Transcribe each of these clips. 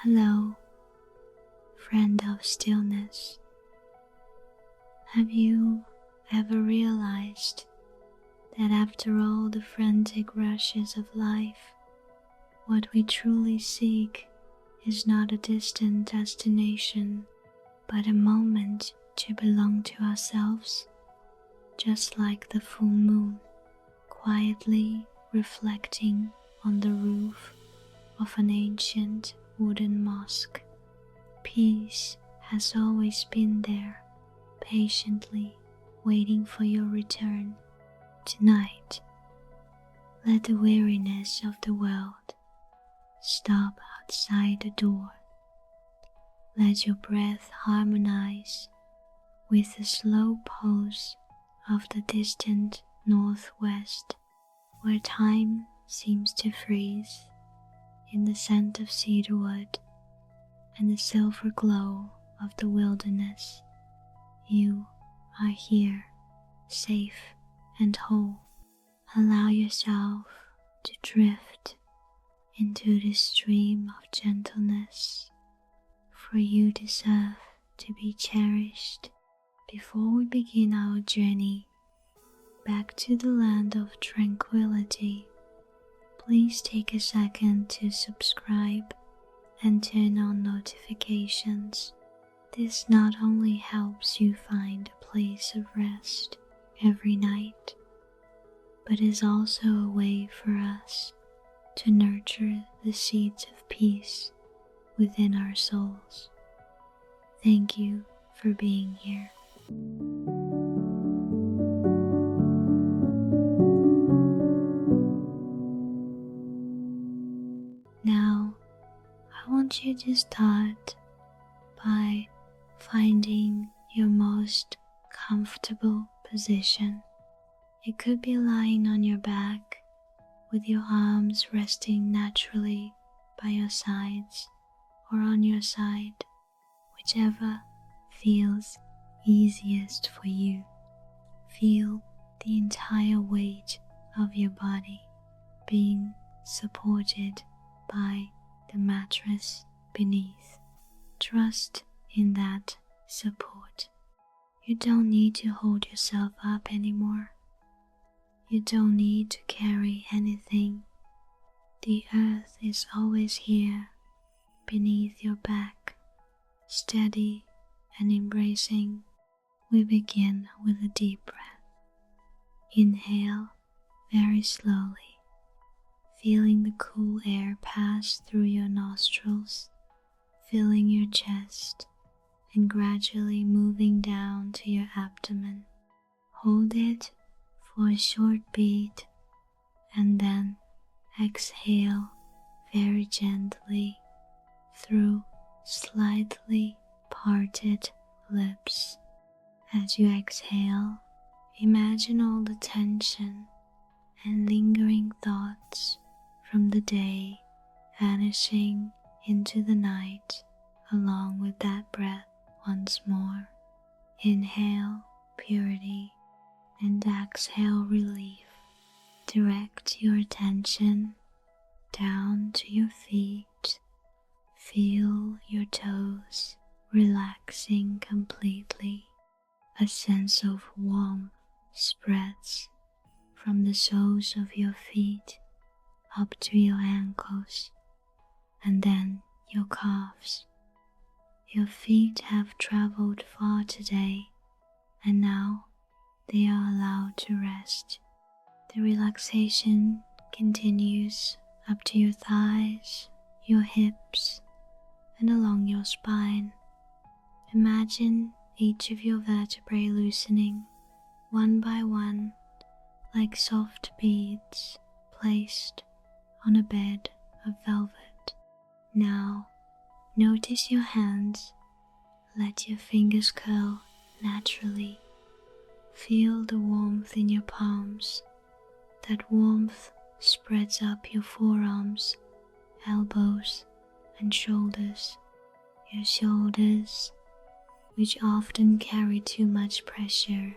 Hello, friend of stillness. Have you ever realized that after all the frantic rushes of life, what we truly seek is not a distant destination, but a moment to belong to ourselves, just like the full moon quietly reflecting on the roof of an ancient wooden mosque? Peace has always been there, patiently waiting for your return. Tonight, let the weariness of the world stop outside the door. Let your breath harmonize with the slow pulse of the distant northwest, where time seems to freeze in the scent of cedar wood and the silver glow of the wilderness. You are here, safe and whole. Allow yourself to drift into this stream of gentleness, for you deserve to be cherished. Before we begin our journey back to the land of tranquility, please take a second to subscribe and turn on notifications. This not only helps you find a place of rest every night, but is also a way for us to nurture the seeds of peace within our souls. Thank you for being here. Now, I want you to start by finding your most comfortable position. It could be lying on your back with your arms resting naturally by your sides or on your side, whichever feels easiest for you. Feel the entire weight of your body being supported by the mattress beneath. Trust in that support. You don't need to hold yourself up anymore. You don't need to carry anything. The earth is always here, beneath your back, steady and embracing. We begin with a deep breath. Inhale very slowly, feeling the cool air pass through your nostrils, filling your chest and gradually moving down to your abdomen. Hold it for a short beat and then exhale very gently through slightly parted lips. As you exhale, imagine all the tension and lingering thoughts from the day vanishing into the night along with that breath. Once more, inhale purity and exhale relief. Direct your attention down to your feet. Feel your toes relaxing completely. A sense of warmth spreads from the soles of your feet up to your ankles and then your calves. Your feet have traveled far today, and now they are allowed to rest. The relaxation continues up to your thighs, your hips, and along your spine. Imagine each of your vertebrae loosening one by one, like soft beads placed on a bed of velvet. Now, notice your hands. Let your fingers curl naturally. Feel the warmth in your palms. That warmth spreads up your forearms, elbows, and shoulders. Your shoulders, which often carry too much pressure,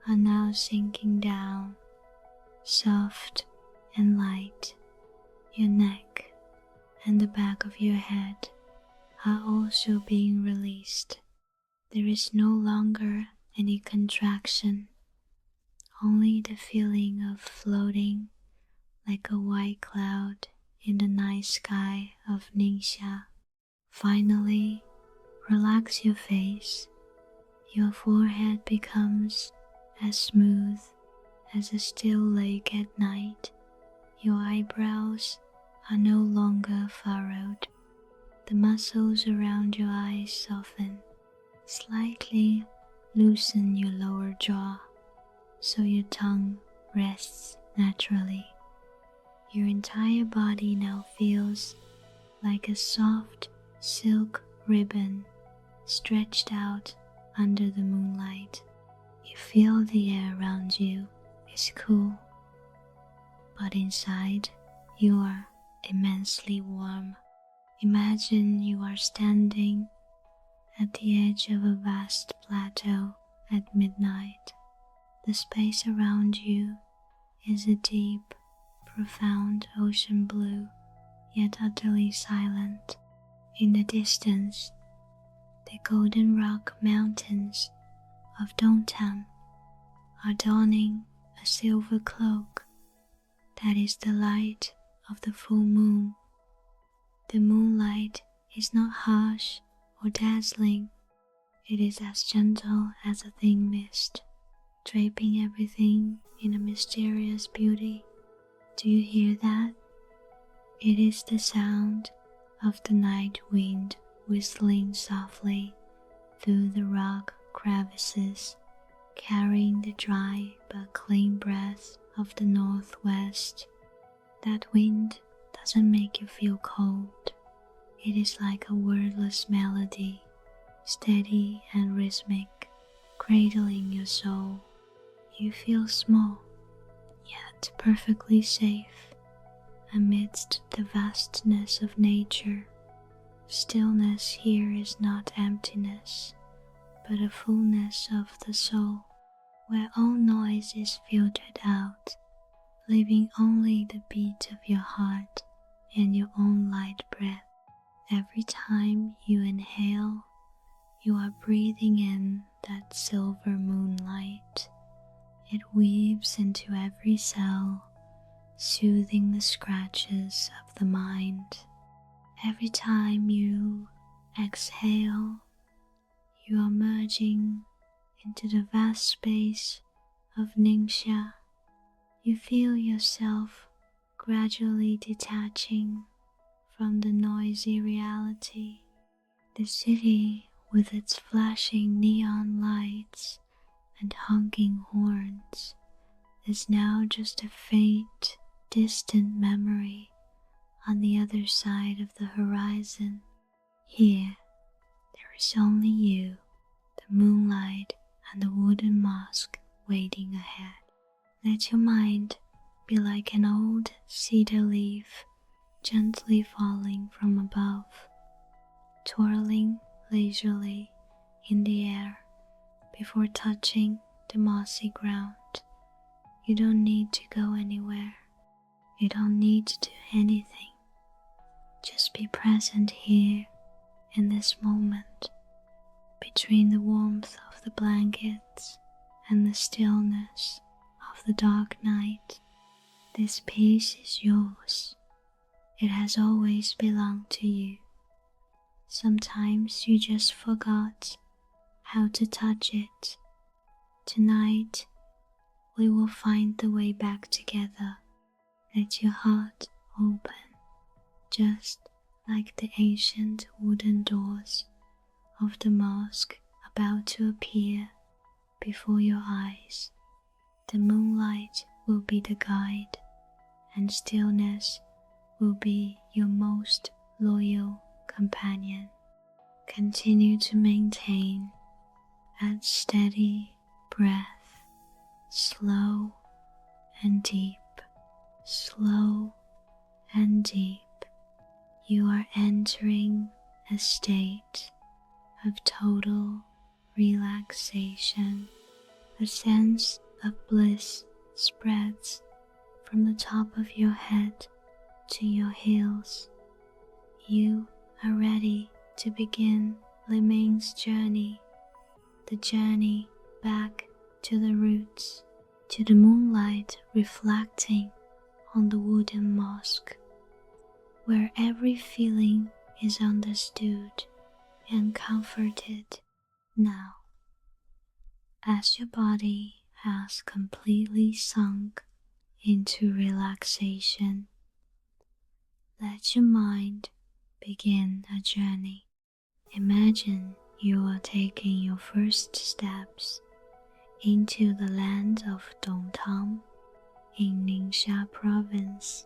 are now sinking down, soft and light. Your neck and the back of your head are also being released. There is no longer any contraction, only the feeling of floating like a white cloud in the night sky of Ningxia. Finally, relax your face. Your forehead becomes as smooth as a still lake at night. Your eyebrows are no longer furrowed. The muscles around your eyes soften. Slightly loosen your lower jaw so your tongue rests naturally. Your entire body now feels like a soft silk ribbon stretched out under the moonlight. You feel the air around you is cool, but inside you are immensely warm. Imagine you are standing at the edge of a vast plateau at midnight. The space around you is a deep, profound ocean blue, yet utterly silent. In the distance, the golden rock mountains of Dongtan are donning a silver cloak that is the light of the full moon. The moonlight is not harsh or dazzling. It is as gentle as a thin mist, draping everything in a mysterious beauty. Do you hear that? It is the sound of the night wind whistling softly through the rock crevices, carrying the dry but clean breath of the northwest. That wind doesn't make you feel cold. It is like a wordless melody, steady and rhythmic, cradling your soul. You feel small, yet perfectly safe amidst the vastness of nature. Stillness here is not emptiness, but a fullness of the soul, where all noise is filtered out, leaving only the beat of your heart and your own light breath. Every time you inhale, you are breathing in that silver moonlight. It weaves into every cell, soothing the scratches of the mind. Every time you exhale, you are merging into the vast space of Ningxia. You feel yourself gradually detaching from the noisy reality. The city, with its flashing neon lights and honking horns, is now just a faint, distant memory on the other side of the horizon. Here, there is only you, the moonlight, and the wooden mosque waiting ahead. Let your mind be like an old cedar leaf gently falling from above, twirling leisurely in the air before touching the mossy ground. You don't need to go anywhere. You don't need to do anything. Just be present here in this moment, between the warmth of the blankets and the stillness of the dark night. This peace is yours. It has always belonged to you. Sometimes you just forgot how to touch it. Tonight, we will find the way back together. Let your heart open, just like the ancient wooden doors of the mosque about to appear before your eyes. The moonlight will be the guide, and stillness will be your most loyal companion. Continue to maintain a steady breath, slow and deep, slow and deep. You are entering a state of total relaxation. A sense of bliss spreads from the top of your head to your heels. you are ready to begin Liming's journey, the journey back to the roots, to the moonlight reflecting on the Wooden Mosque, where every feeling is understood and comforted now. As your body has completely sunk into relaxation, let your mind begin a journey. Imagine you are taking your first steps into the land of Dongtang in Ningxia province.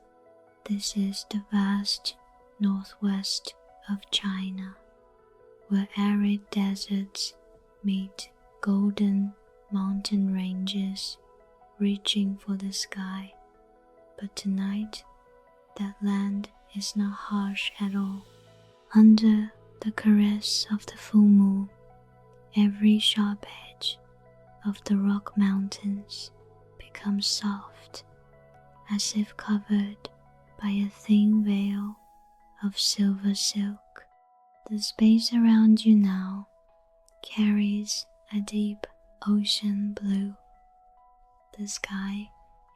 This is the vast northwest of China, where arid deserts meet golden mountain ranges reaching for the sky. But tonight, that land is not harsh at all. Under the caress of the full moon, every sharp edge of the rock mountains becomes soft, as if covered by a thin veil of silver silk. The space around you now carries a deep ocean blue. The sky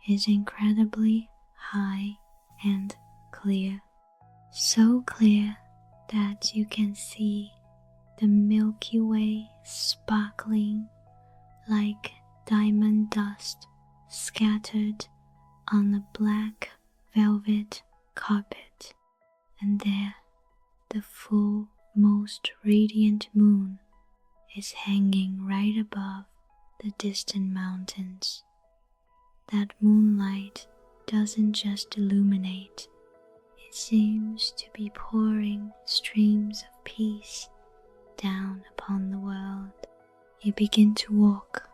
is incredibly high and clear, so clear that you can see the Milky Way sparkling like diamond dust scattered on a black velvet carpet. And there, the full, most radiant moon is hanging right above the distant mountains. That moonlight doesn't just illuminate, it seems to be pouring streams of peace down upon the world. You begin to walk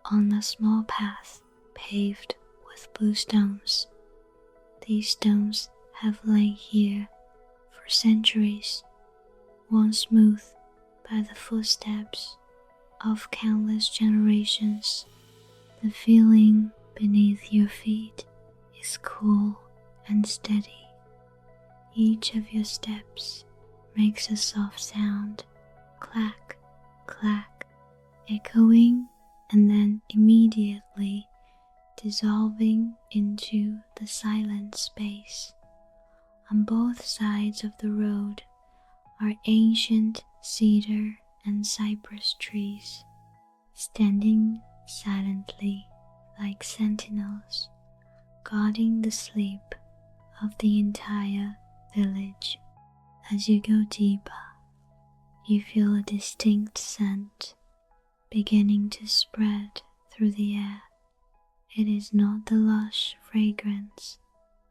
on a small path paved with blue stones. These stones have lain here for centuries, worn smooth by the footsteps of countless generations. The feeling beneath your feet is cool and steady. Each of your steps makes a soft sound, clack, clack, echoing and then immediately dissolving into the silent space. On both sides of the road are ancient cedar and cypress trees, standing silently like sentinels, guarding the sleep of the entire village. As you go deeper, you feel a distinct scent beginning to spread through the air. It is not the lush fragrance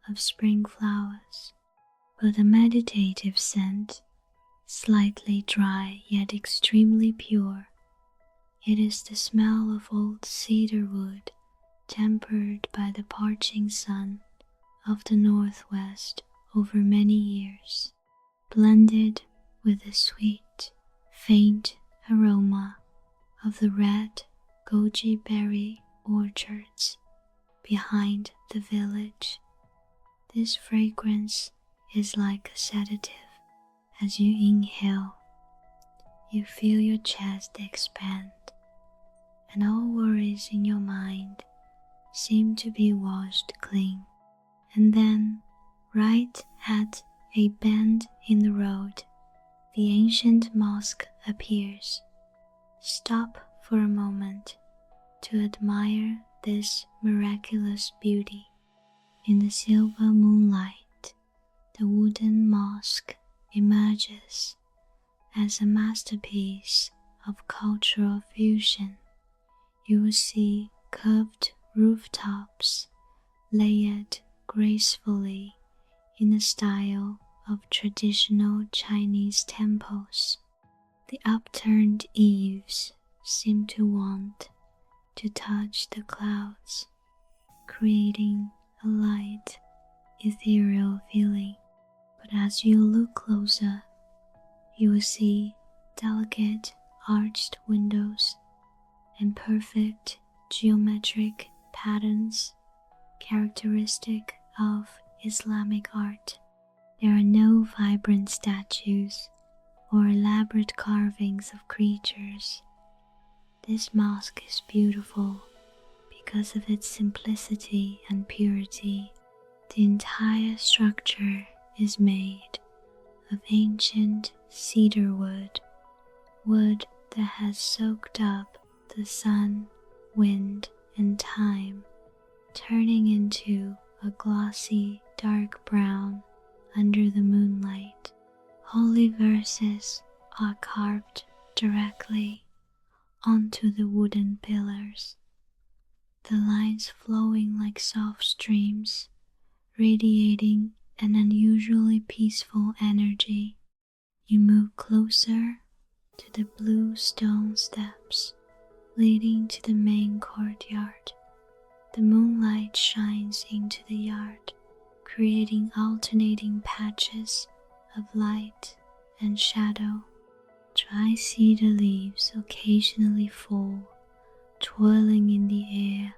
of spring flowers, but a meditative scent, slightly dry yet extremely pure. It is the smell of old cedar wood, tempered by the parching sun of the northwest over many years, blended with the sweet, faint aroma of the red goji berry orchards behind the village. This fragrance is like a sedative. As you inhale, you feel your chest expand, and all worries in your mind seem to be washed clean. And then, right at a bend in the road, the ancient mosque appears. Stop for a moment to admire this miraculous beauty. In the silver moonlight, the wooden mosque emerges as a masterpiece of cultural fusion. You will see curved rooftops layered gracefully in the style of traditional Chinese temples. The upturned eaves seem to want to touch the clouds, creating a light, ethereal feeling. But as you look closer, you will see delicate arched windows and perfect geometric patterns characteristic of Islamic art. There are no vibrant statues or elaborate carvings of creatures. This mosque is beautiful because of its simplicity and purity. The entire structure is made of ancient cedar wood, wood that has soaked up the sun, wind, and time, turning into a glossy dark brown under the moonlight. Holy verses are carved directly onto the wooden pillars, the lines flowing like soft streams, radiating an unusually peaceful energy. You move closer to the blue stone steps leading to the main courtyard. The moonlight shines into the yard, creating alternating patches of light and shadow. Dry cedar leaves occasionally fall, twirling in the air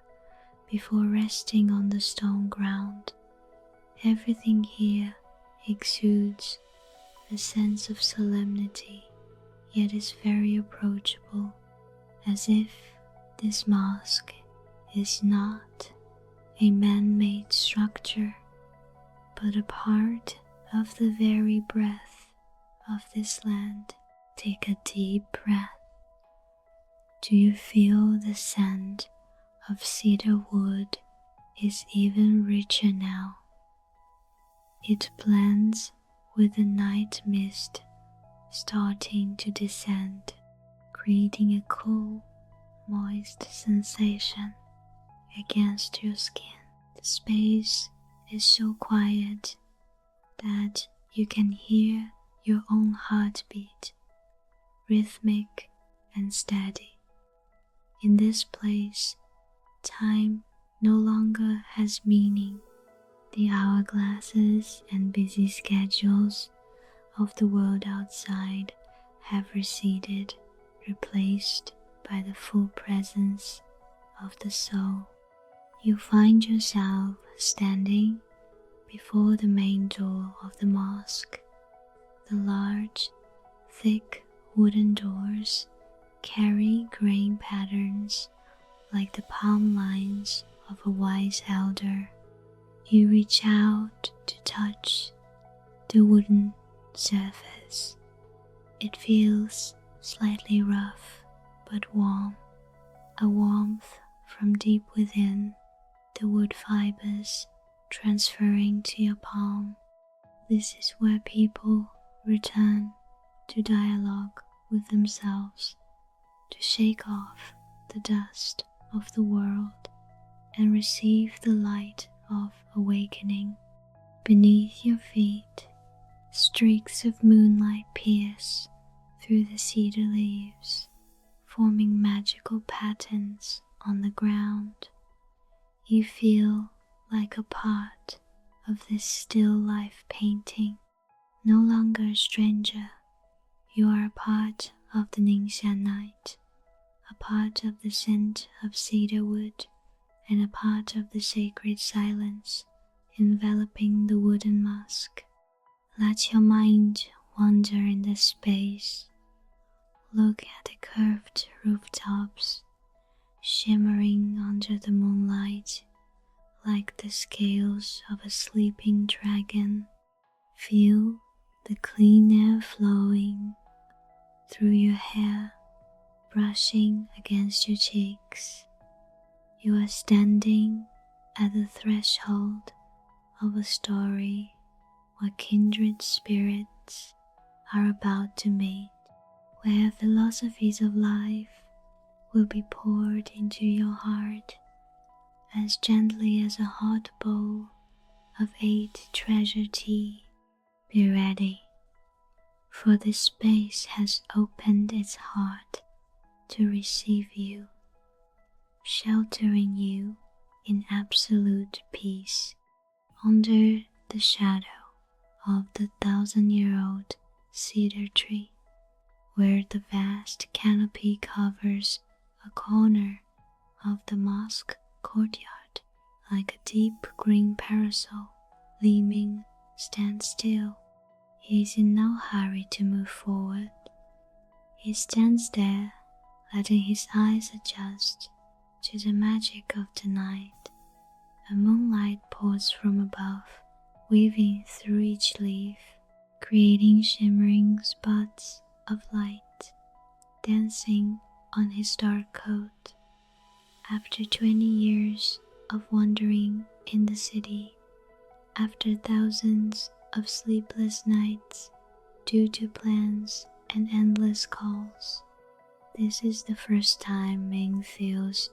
before resting on the stone ground. Everything here exudes a sense of solemnity, yet is very approachable, as if this mosque is not a man-made structure, but a part of the very breath of this land. Take a deep breath. Do you feel the scent of cedar wood is even richer now? It blends with the night mist starting to descend, creating a cool, moist sensation against your skin. The space is so quiet that you can hear your own heartbeat, rhythmic and steady. In this place, time no longer has meaning. The hourglasses and busy schedules of the world outside have receded, replaced by the full presence of the soul. You find yourself standing before the main door of the mosque. The large, thick wooden doors carry grain patterns like the palm lines of a wise elder. You reach out to touch the wooden surface. It feels slightly rough but warm, a warmth from deep within, the wood fibers transferring to your palm. This is where people return to dialogue with themselves, to shake off the dust of the world and receive the light of awakening. Beneath your feet, streaks of moonlight pierce through the cedar leaves, forming magical patterns on the ground. You feel like a part of this still life painting, no longer a stranger. You are a part of the Ningxia night, a part of the scent of cedar wood, and a part of the sacred silence enveloping the wooden mosque. Let your mind wander in this space. Look at the curved rooftops, shimmering under the moonlight like the scales of a sleeping dragon. Feel the clean air flowing through your hair, brushing against your cheeks. You are standing at the threshold of a story where kindred spirits are about to meet, where philosophies of life will be poured into your heart as gently as a hot bowl of 8 treasure tea. Be ready, for this space has opened its heart to receive you, sheltering you in absolute peace under the shadow of the 1,000-year-old cedar tree, where the vast canopy covers a corner of the mosque courtyard like a deep green parasol, gleaming stands still. He is in no hurry to move forward. He stands there, letting his eyes adjust to the magic of the night. A moonlight pours from above, weaving through each leaf, creating shimmering spots of light, dancing on his dark coat. After 20 years of wandering in the city, after thousands of sleepless nights due to plans and endless calls, this is the first time Ming feels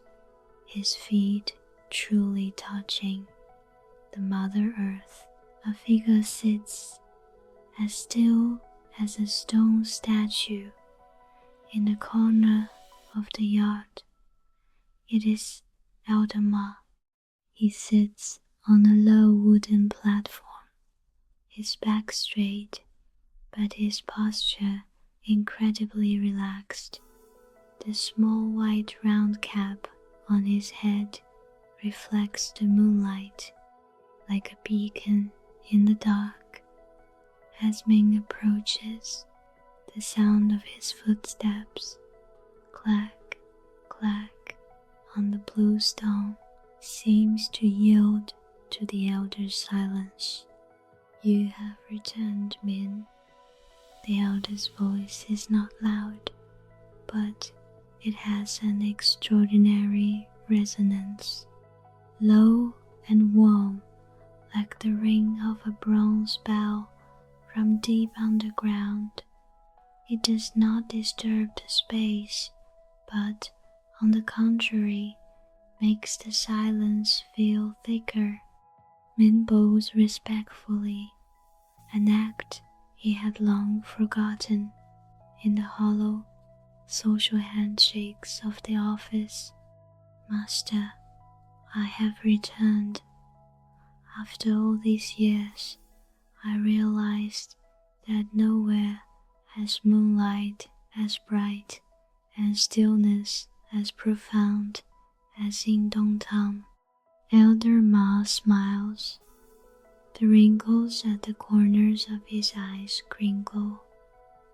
his feet truly touching the Mother Earth. A figure sits as still as a stone statue in the corner of the yard. It is Elder Ma. He sits on a low wooden platform, his back straight, but his posture incredibly relaxed. The small white round cap on his head reflects the moonlight like a beacon in the dark. As Ming approaches, the sound of his footsteps, clack, clack, on the blue stone, seems to yield to the elder's silence. "You have returned, Min." The elder's voice is not loud, but it has an extraordinary resonance, low and warm, like the ring of a bronze bell from deep underground. It does not disturb the space, but, on the contrary, makes the silence feel thicker. Min bows respectfully, an act he had long forgotten in the hollow, social handshakes of the office. "Master, I have returned. After all these years, I realized that nowhere has moonlight as bright and stillness as profound as in Dongtang." Elder Ma smiles. The wrinkles at the corners of his eyes crinkle,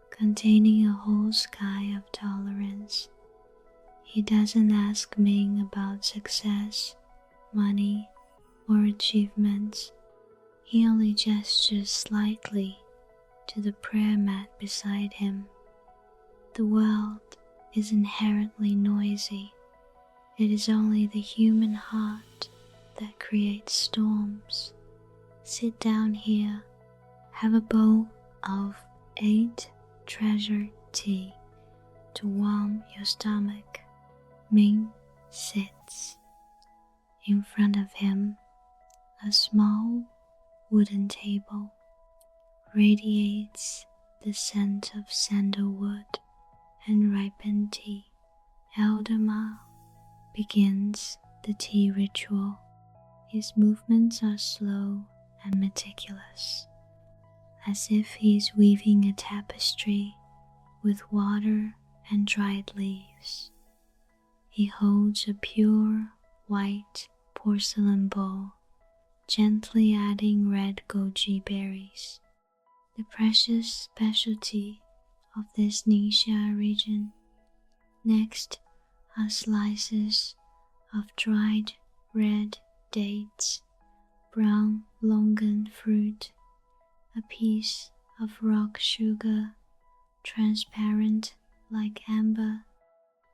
containing a whole sky of tolerance. He doesn't ask Ming about success, money, or achievements. He only gestures slightly to the prayer mat beside him. The world is inherently noisy. It is only the human heart that creates storms. Sit down here, have a bowl of 8 treasured tea to warm your stomach. Ming sits. In front of him, a small wooden table radiates the scent of sandalwood and ripened tea. Elder Ma begins the tea ritual. His movements are slow and meticulous, as if he is weaving a tapestry with water and dried leaves. He holds a pure white porcelain bowl, gently adding red goji berries, the precious specialty of this Ningxia region. Next are slices of dried red dates, brown longan fruit, a piece of rock sugar, transparent like amber,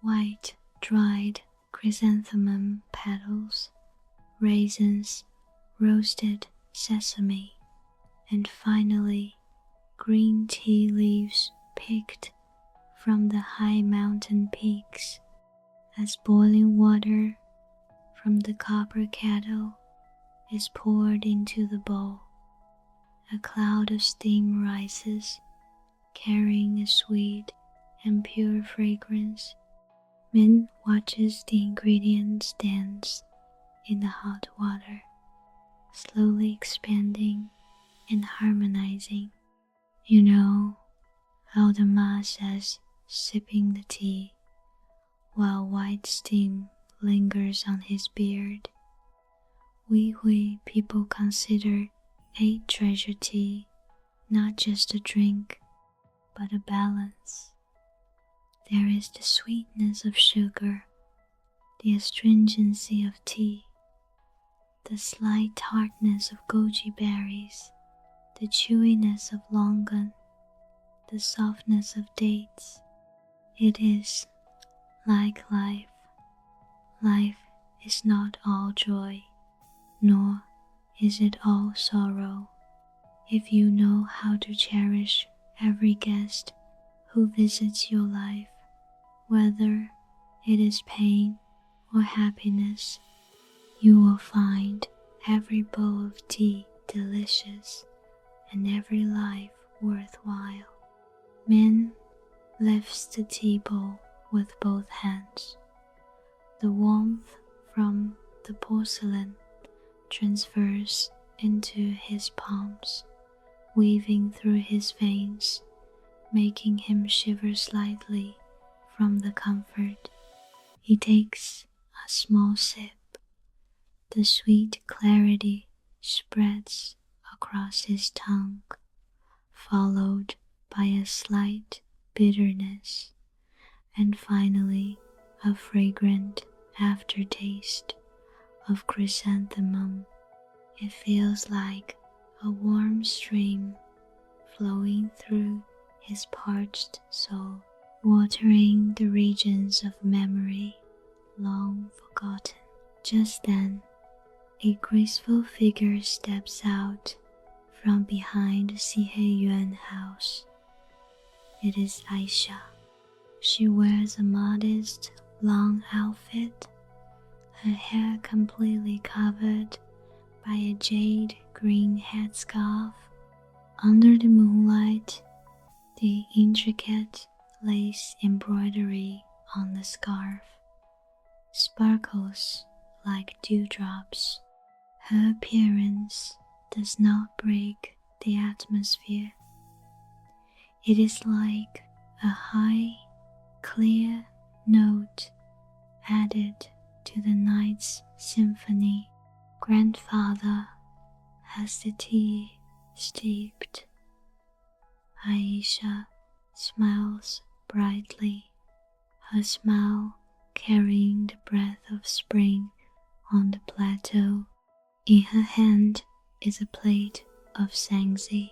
white dried chrysanthemum petals, raisins, roasted sesame, and finally green tea leaves picked from the high mountain peaks. As boiling water from the copper kettle is poured into the bowl, a cloud of steam rises, carrying a sweet and pure fragrance. Min watches the ingredients dance in the hot water, slowly expanding and harmonizing. "You know," Elder Ma says, sipping the tea, while white steam lingers on his beard, "we Hui people consider a treasure tea, not just a drink, but a balance. There is the sweetness of sugar, the astringency of tea, the slight tartness of goji berries, the chewiness of longan, the softness of dates. It is like life. Life is not all joy, nor is it all sorrow. If you know how to cherish every guest who visits your life, whether it is pain or happiness, you will find every bowl of tea delicious and every life worthwhile. Man lifts the tea bowl with both hands. The warmth from the porcelain transfers into his palms, weaving through his veins, making him shiver slightly from the comfort. He takes a small sip. The sweet clarity spreads across his tongue, followed by a slight bitterness, and finally a fragrant aftertaste of chrysanthemum. It feels like a warm stream flowing through his parched soul, watering the regions of memory long forgotten. Just then, a graceful figure steps out from behind the Yuan house. It is Aisha. She wears a modest, long outfit, her hair completely covered by a jade green headscarf. Under the moonlight, the intricate lace embroidery on the scarf sparkles like dewdrops. Her appearance does not break the atmosphere. It is like a high, clear note added to the night's symphony. Grandfather has the tea steeped. Aisha smiles brightly, her smile carrying the breath of spring on the plateau. In her hand is a plate of sangzi,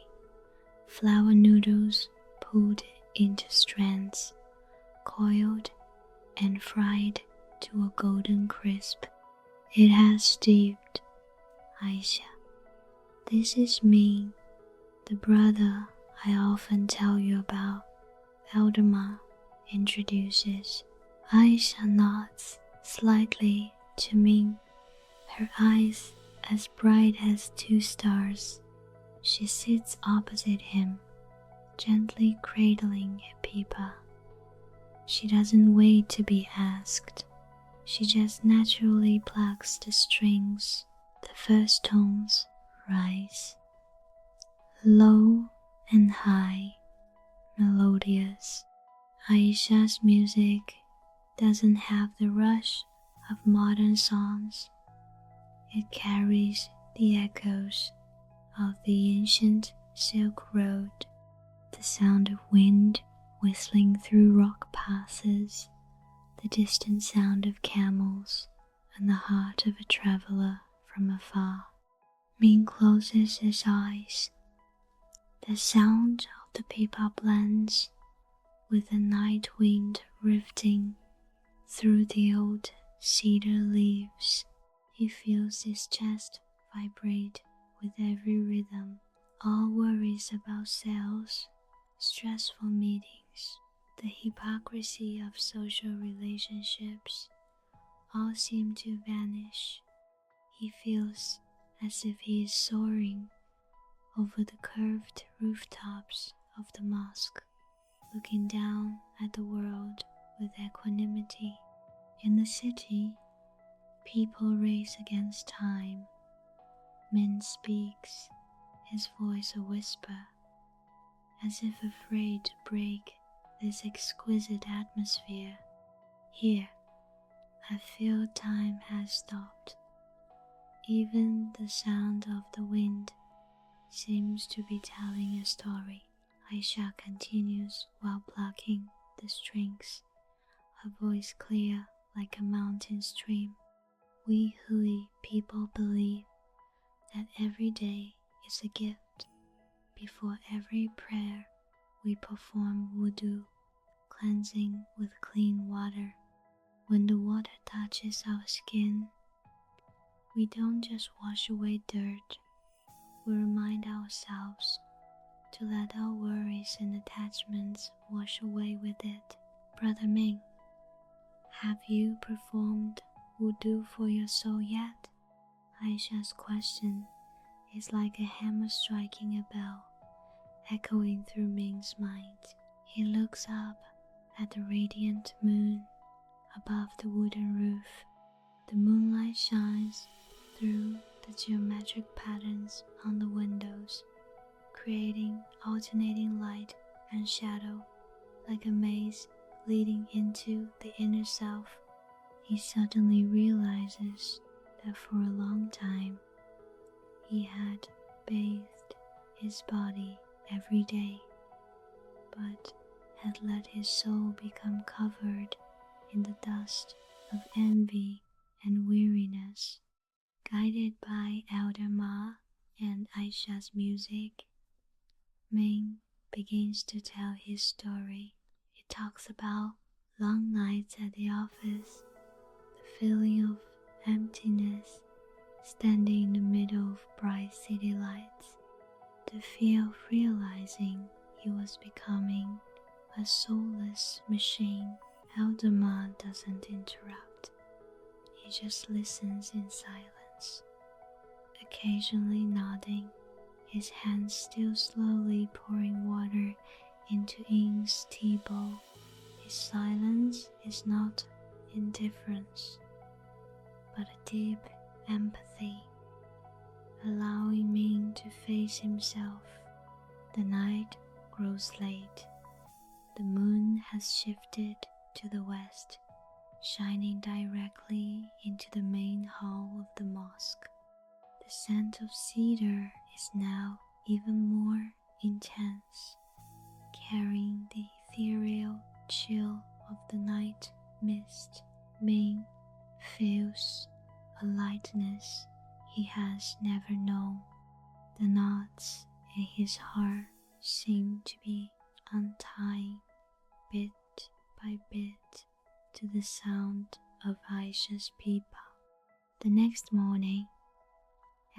flour noodles pulled into strands, coiled and fried to a golden crisp. It has steeped. Aisha, this is me, the brother I often tell you about. Eldama introduces. Aisha nods slightly to Ming, her eyes as bright as two stars. She sits opposite him, gently cradling a pipa. She doesn't wait to be asked. She just naturally plucks the strings. The first tones rise, low and high, melodious. Aisha's music doesn't have the rush of modern songs. It carries the echoes of the ancient Silk Road, the sound of wind whistling through rock passes, the distant sound of camels, and the heart of a traveler from afar. Ming closes his eyes. The sound of the pipa blends with the night wind rifting through the old cedar leaves. He feels his chest vibrate with every rhythm. All worries about sales, stressful meetings, the hypocrisy of social relationships all seem to vanish. He feels as if he is soaring over the curved rooftops of the mosque, looking down at the world with equanimity. In the city, people race against time. Min speaks, his voice a whisper, as if afraid to break this exquisite atmosphere. Here, I feel time has stopped. Even the sound of the wind seems to be telling a story. Aisha continues while plucking the strings, her voice clear like a mountain stream. We Hui people believe that every day is a gift. Before every prayer, we perform wudu, cleansing with clean water. When the water touches our skin, we don't just wash away dirt, we remind ourselves to let our worries and attachments wash away with it. Brother Ming, have you performed wudu for your soul yet? Aisha's question is like a hammer striking a bell, echoing through Ming's mind. He looks up at the radiant moon above the wooden roof. The moonlight shines through the geometric patterns on the windows, creating alternating light and shadow like a maze leading into the inner self. He suddenly realizes that for a long time he had bathed his body every day, but had let his soul become covered in the dust of envy and weariness. Guided by Elder Ma and Aisha's music, Ming begins to tell his story. It talks about long nights at the office, the feeling of emptiness standing in the middle of bright city lights, the fear of realizing he was becoming a soulless machine. Elder Ma doesn't interrupt. He just listens in silence, occasionally nodding, his hands still slowly pouring water into Ying's tea bowl. His silence is not indifference, but a deep empathy, allowing Ming to face himself. The night grows late. The moon has shifted to the west, shining directly into the main hall of the mosque. The scent of cedar is now even more intense, carrying the ethereal chill of the night mist. Ming feels a lightness he has never known. The knots in his heart seem to be untying bit by bit to the sound of Aisha's pipa. The next morning,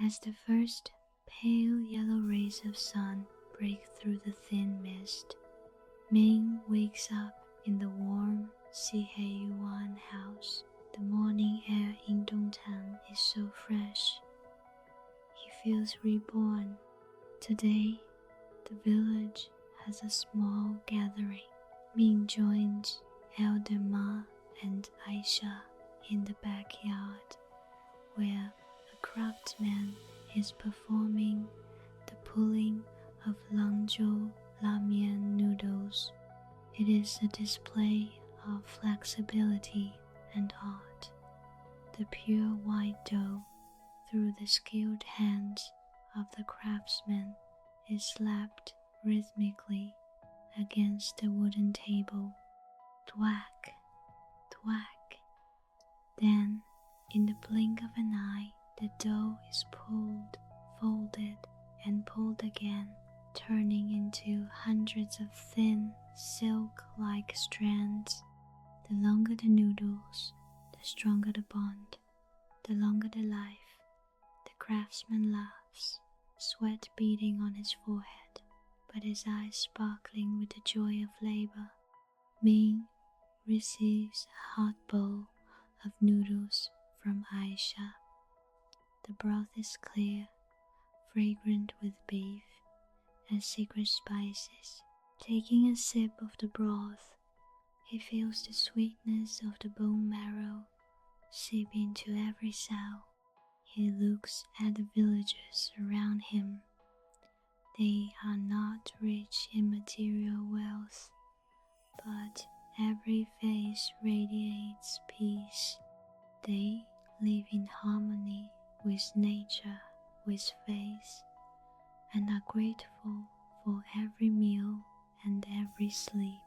as the first pale yellow rays of sun break through the thin mist, Ming wakes up in the warm Yuan house. The morning air in Dongtan is so fresh. He feels reborn. Today, the village has a small gathering. Ming joins Elder Ma and Aisha in the backyard, where a craftsman is performing the pulling of Langzhou Lamian noodles. It is a display of flexibility and art. The pure white dough, through the skilled hands of the craftsman, is slapped rhythmically against the wooden table. Thwack, thwack. Then, in the blink of an eye, the dough is pulled, folded, and pulled again, turning into hundreds of thin, silk-like strands. The longer the noodles, the stronger the bond, the longer the life. The craftsman laughs, sweat beading on his forehead, but his eyes sparkling with the joy of labor. Ming receives a hot bowl of noodles from Aisha. The broth is clear, fragrant with beef and secret spices. Taking a sip of the broth, he feels the sweetness of the bone marrow seep into every cell. He looks at the villagers around him. They are not rich in material wealth, but every face radiates peace. They live in harmony with nature, with faith, and are grateful for every meal and every sleep,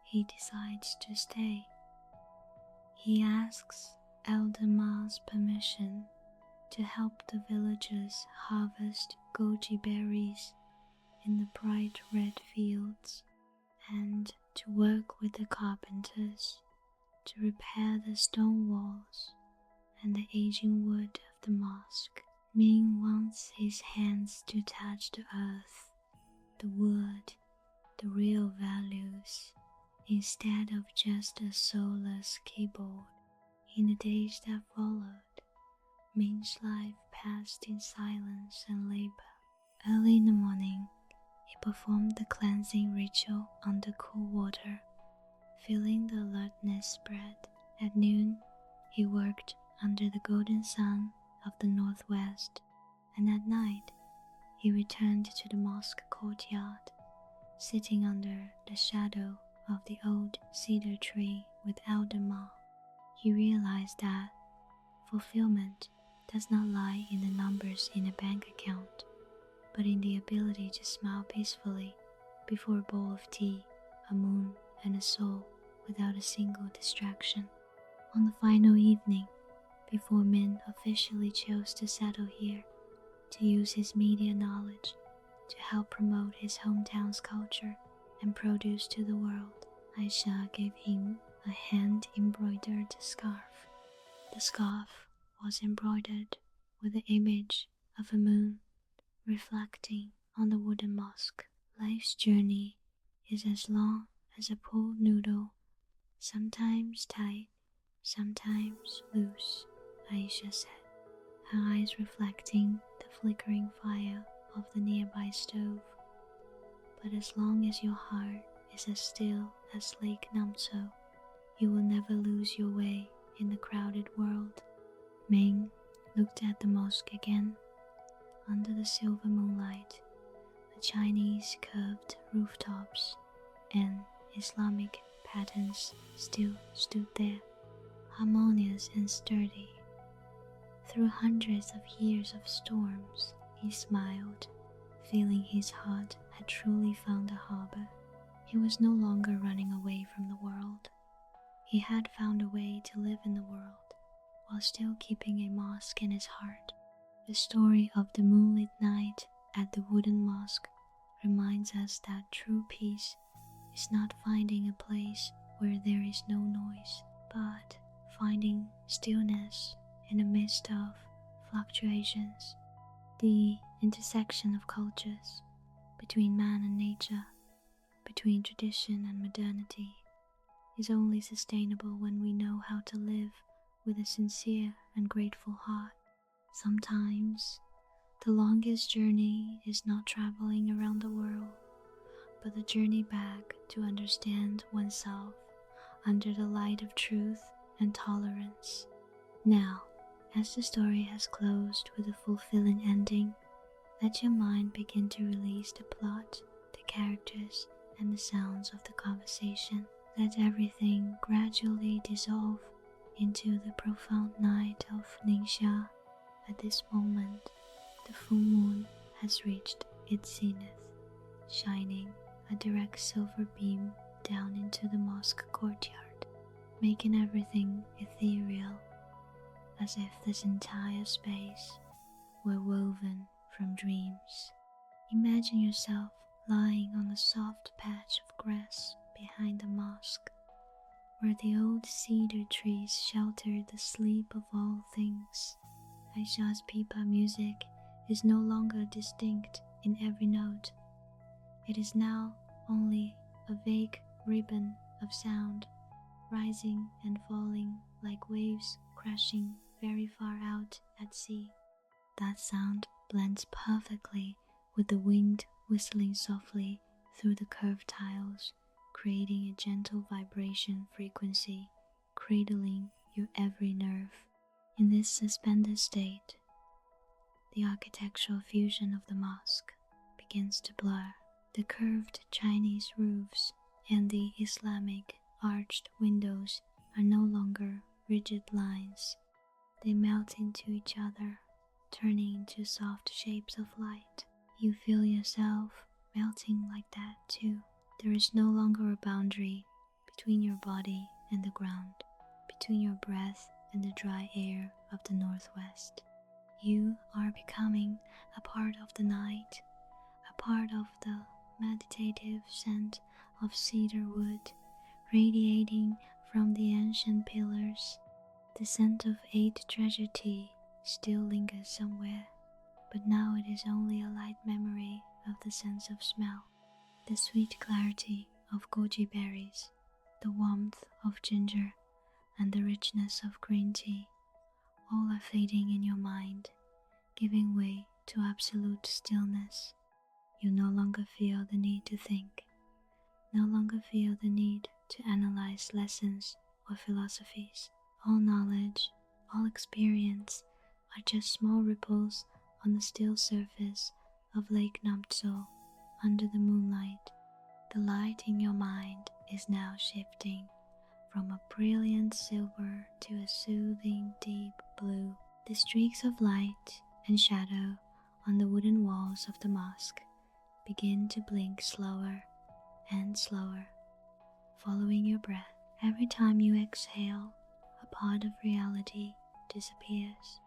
he decides to stay. He asks Elder Ma's permission to help the villagers harvest goji berries in the bright red fields and to work with the carpenters to repair the stone walls and the aging wood of the mosque. Ming wants his hands to touch the earth, the wood, the real values, instead of just a soulless keyboard. In the days that followed, Ming's life passed in silence and labor. Early in the morning, he performed the cleansing ritual under cool water, feeling the alertness spread. At noon, he worked under the golden sun of the northwest, and at night, he returned to the mosque courtyard, sitting under the shadow of the old cedar tree with Elder Ma. He realized that fulfillment does not lie in the numbers in a bank account, but in the ability to smile peacefully before a bowl of tea, a moon, and a soul without a single distraction. On the final evening, before Min officially chose to settle here, to use his media knowledge to help promote his hometown's culture and produce to the world, Aisha gave him a hand-embroidered scarf. The scarf was embroidered with the image of a moon reflecting on the Wooden Mosque. Life's journey is as long as a pool noodle, sometimes tight, sometimes loose, Aisha said, her eyes reflecting the flickering fire of the nearby stove. But as long as your heart is as still as Lake Namso, you will never lose your way in the crowded world. Ming looked at the mosque again. Under the silver moonlight, the Chinese curved rooftops and Islamic patterns still stood there, harmonious and sturdy. Through hundreds of years of storms, he smiled, feeling his heart had truly found a harbor. He was no longer running away from the world. He had found a way to live in the world, while still keeping a mosque in his heart. The story of the moonlit night at the Wooden Mosque reminds us that true peace is not finding a place where there is no noise, but finding stillness in the midst of fluctuations. The intersection of cultures, between man and nature, between tradition and modernity, is only sustainable when we know how to live with a sincere and grateful heart. Sometimes, the longest journey is not traveling around the world, but the journey back to understand oneself under the light of truth and tolerance. Now, as the story has closed with a fulfilling ending, let your mind begin to release the plot, the characters, and the sounds of the conversation. Let everything gradually dissolve into the profound night of Ningxia. At this moment, the full moon has reached its zenith, shining a direct silver beam down into the mosque courtyard, making everything ethereal, as if this entire space were woven from dreams. Imagine yourself lying on a soft patch of grass behind the mosque, where the old cedar trees sheltered the sleep of all things. Aisha's pipa music is no longer distinct in every note. It is now only a vague ribbon of sound, rising and falling like waves crashing very far out at sea. That sound blends perfectly with the wind whistling softly through the curved tiles, creating a gentle vibration frequency, cradling your every nerve. In this suspended state, the architectural fusion of the mosque begins to blur. The curved Chinese roofs and the Islamic arched windows are no longer rigid lines. They melt into each other, turning into soft shapes of light. You feel yourself melting like that too. There is no longer a boundary between your body and the ground, between your breath and the dry air of the northwest. You are becoming a part of the night, a part of the meditative scent of cedar wood radiating from the ancient pillars. The scent of 8 treasure tea still lingers somewhere, but now it is only a light memory of the sense of smell, the sweet clarity of goji berries, the warmth of ginger, and the richness of green tea. All are fading in your mind, giving way to absolute stillness. You no longer feel the need to think, no longer feel the need to analyze lessons or philosophies. All knowledge, all experience are just small ripples on the still surface of Lake Ningxia under the moonlight. The light in your mind is now shifting from a brilliant silver to a soothing deep blue. The streaks of light and shadow on the wooden walls of the mosque begin to blink slower and slower, following your breath. Every time you exhale, a part of reality disappears.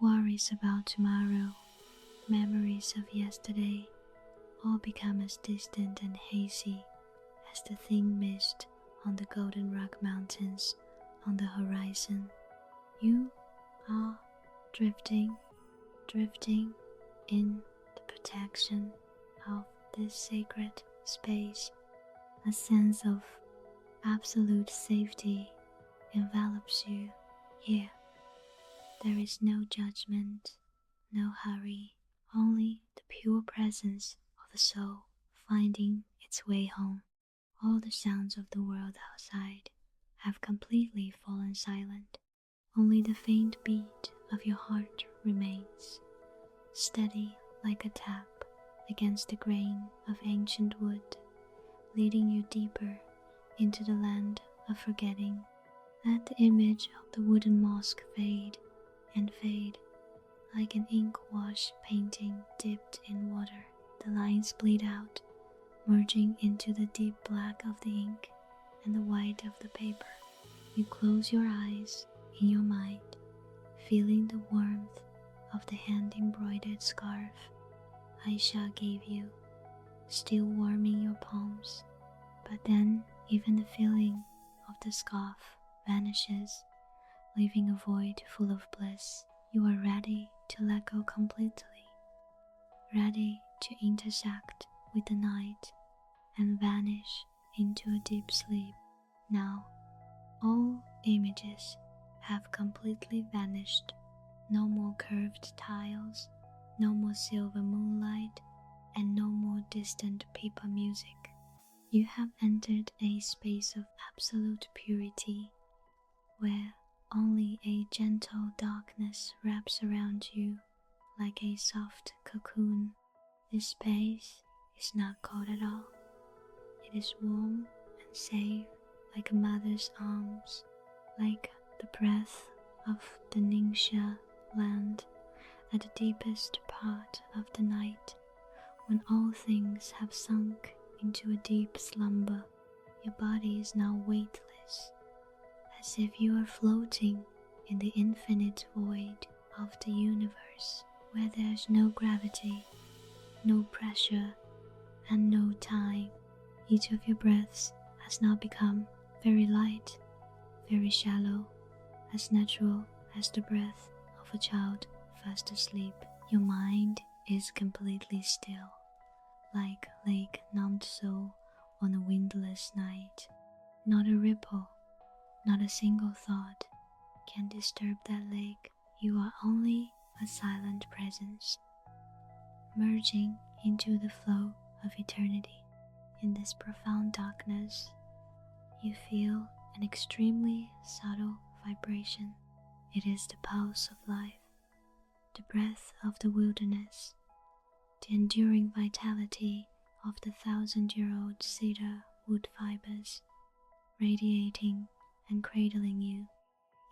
Worries about tomorrow, memories of yesterday, all become as distant and hazy as the thin mist on the Golden Rock Mountains on the horizon. You are drifting in the protection of this sacred space. A sense of absolute safety envelops you here. There is no judgment, no hurry, only the pure presence of the soul finding its way home. All the sounds of the world outside have completely fallen silent. Only the faint beat of your heart remains, steady like a tap against the grain of ancient wood, leading you deeper into the land of forgetting. Let the image of the wooden mosque fade and fade, like an ink wash painting dipped in water. The lines bleed out, merging into the deep black of the ink and the white of the paper. You close your eyes in your mind, feeling the warmth of the hand-embroidered scarf Aisha gave you, still warming your palms. But then even the feeling of the scarf vanishes, leaving a void full of bliss. You are ready to let go completely, ready to intersect with the night and vanish into a deep sleep. Now, all images have completely vanished. No more curved tiles, no more silver moonlight, and no more distant pipa music. You have entered a space of absolute purity, where only a gentle darkness wraps around you like a soft cocoon. This space is not cold at all. It is warm and safe like a mother's arms, like the breath of the Ningxia land at the deepest part of the night, when all things have sunk into a deep slumber. Your body is now weightless, as if you are floating in the infinite void of the universe, where there's no gravity, no pressure, and no time. Each of your breaths has now become very light, very shallow, as natural as the breath of a child fast asleep. Your mind is completely still, like Lake Ningxia on a windless night. Not a ripple, not a single thought can disturb that lake. You are only a silent presence, merging into the flow of eternity. In this profound darkness, you feel an extremely subtle vibration. It is the pulse of life, the breath of the wilderness, the enduring vitality of the 1,000-year-old cedar wood fibers, radiating and cradling you.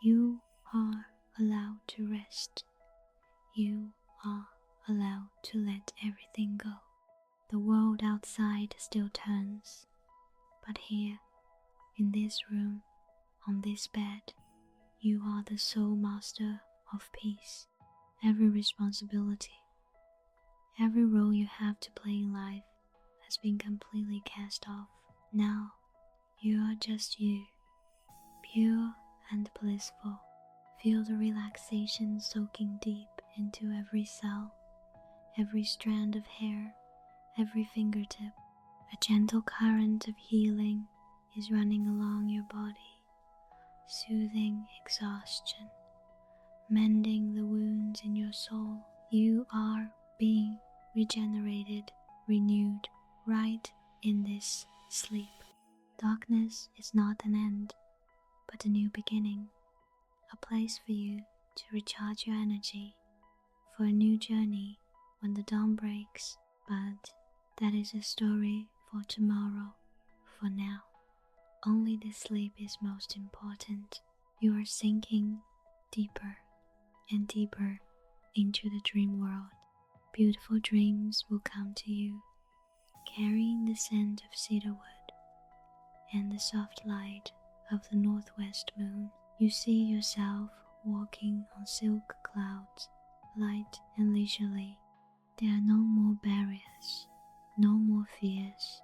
You are allowed to rest. You are allow to let everything go. The world outside still turns, but here, in this room, on this bed, you are the sole master of peace. Every responsibility, every role you have to play in life has been completely cast off. Now, you are just you, pure and blissful. Feel the relaxation soaking deep into every cell, every strand of hair, every fingertip. A gentle current of healing is running along your body, soothing exhaustion, mending the wounds in your soul. You are being regenerated, renewed, right in this sleep. Darkness is not an end, but a new beginning, a place for you to recharge your energy for a new journey when the dawn breaks. But that is a story for tomorrow. For now, only the sleep is most important. You are sinking deeper and deeper into the dream world. Beautiful dreams will come to you, carrying the scent of cedarwood and the soft light of the northwest moon. You see yourself walking on silk clouds, light and leisurely. There are no more barriers, no more fears.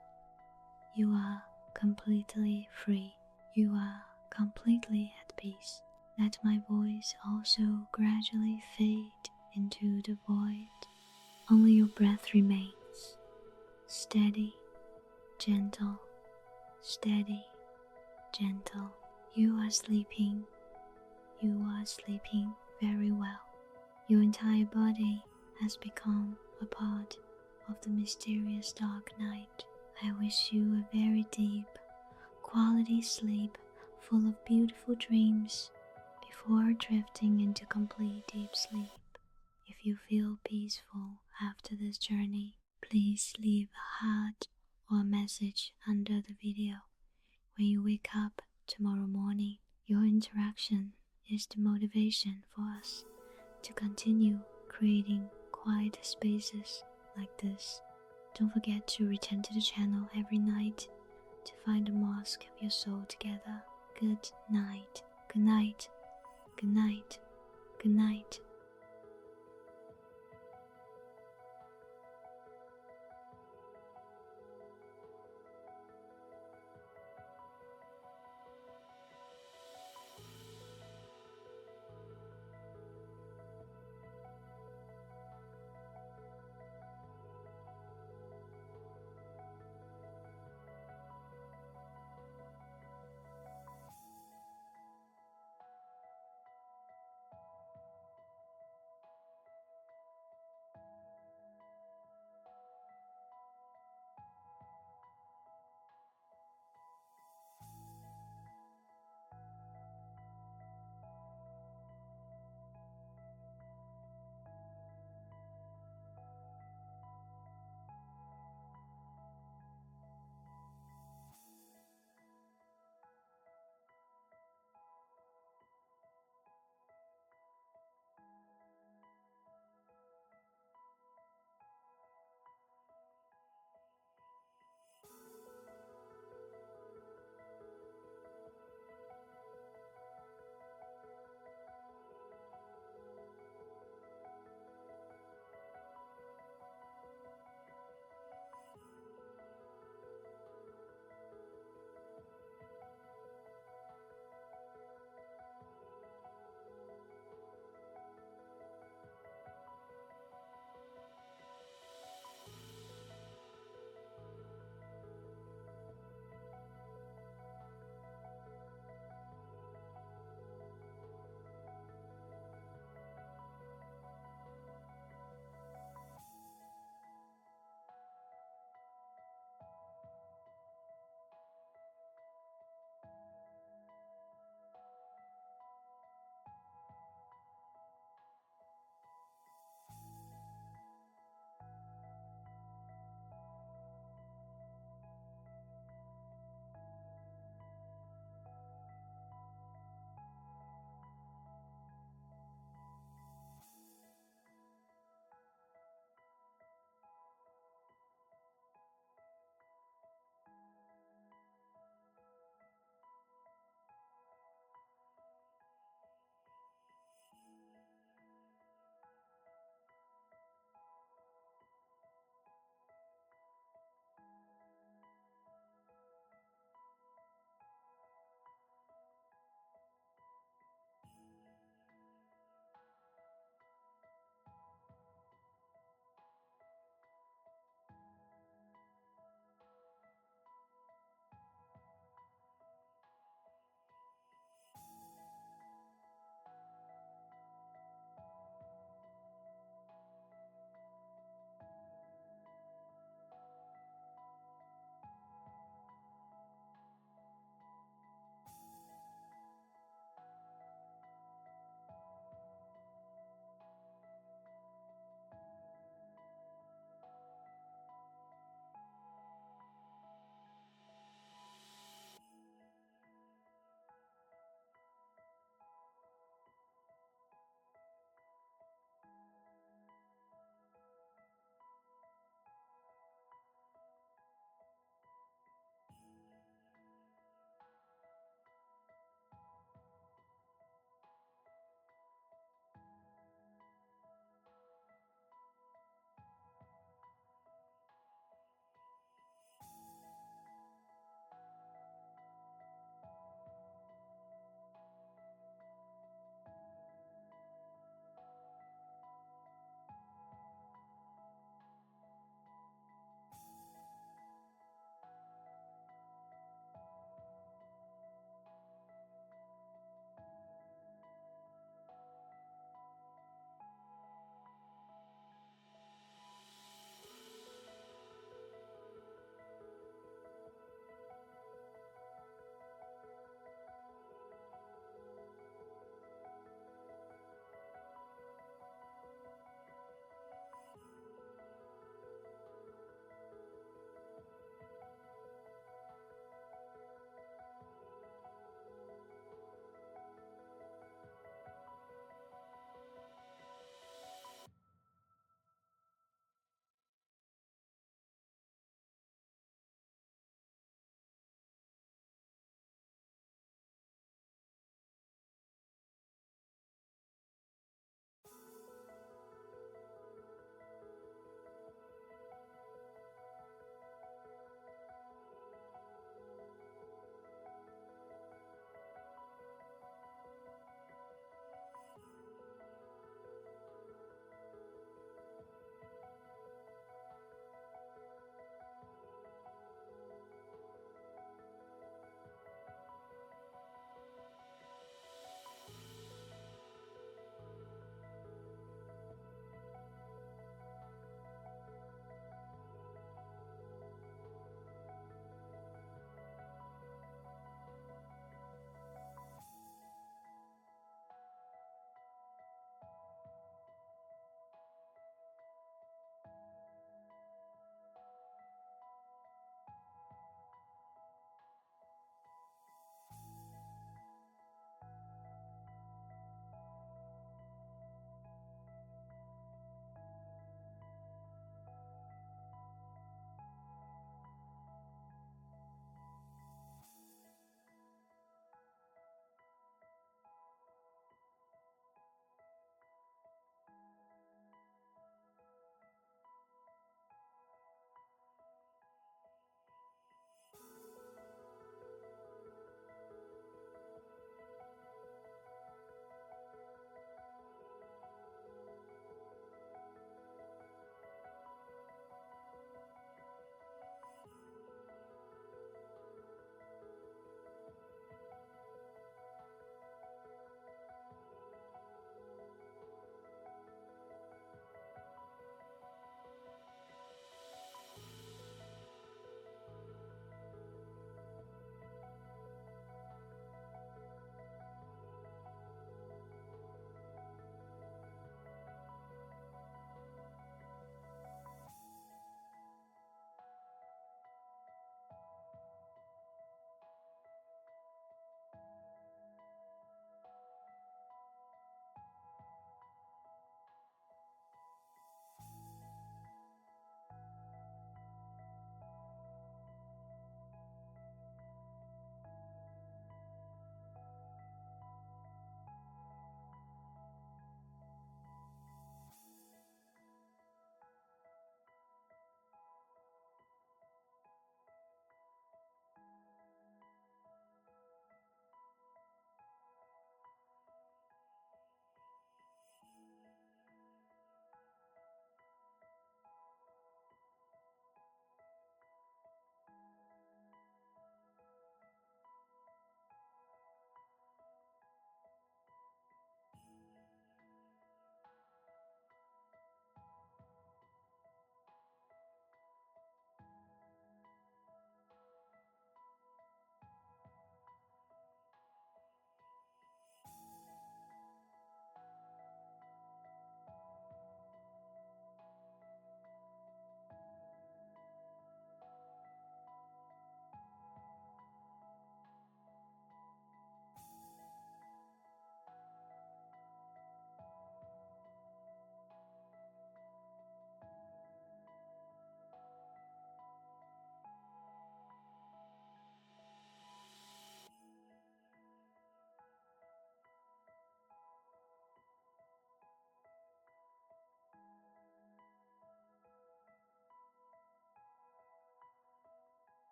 You are completely free. You are completely at peace. Let my voice also gradually fade into the void. Only your breath remains. Steady, gentle, steady, gentle. You are sleeping. You are sleeping very well. Your entire body has become a part of the mysterious dark night. I wish you a very deep, quality sleep full of beautiful dreams before drifting into complete deep sleep. If you feel peaceful after this journey, please leave a heart or a message under the video. When you wake up tomorrow morning, your interaction is the motivation for us to continue creating quiet spaces like this. Don't forget to return to the channel every night to find the mosque of your soul together. Good night, good night, good night, good night.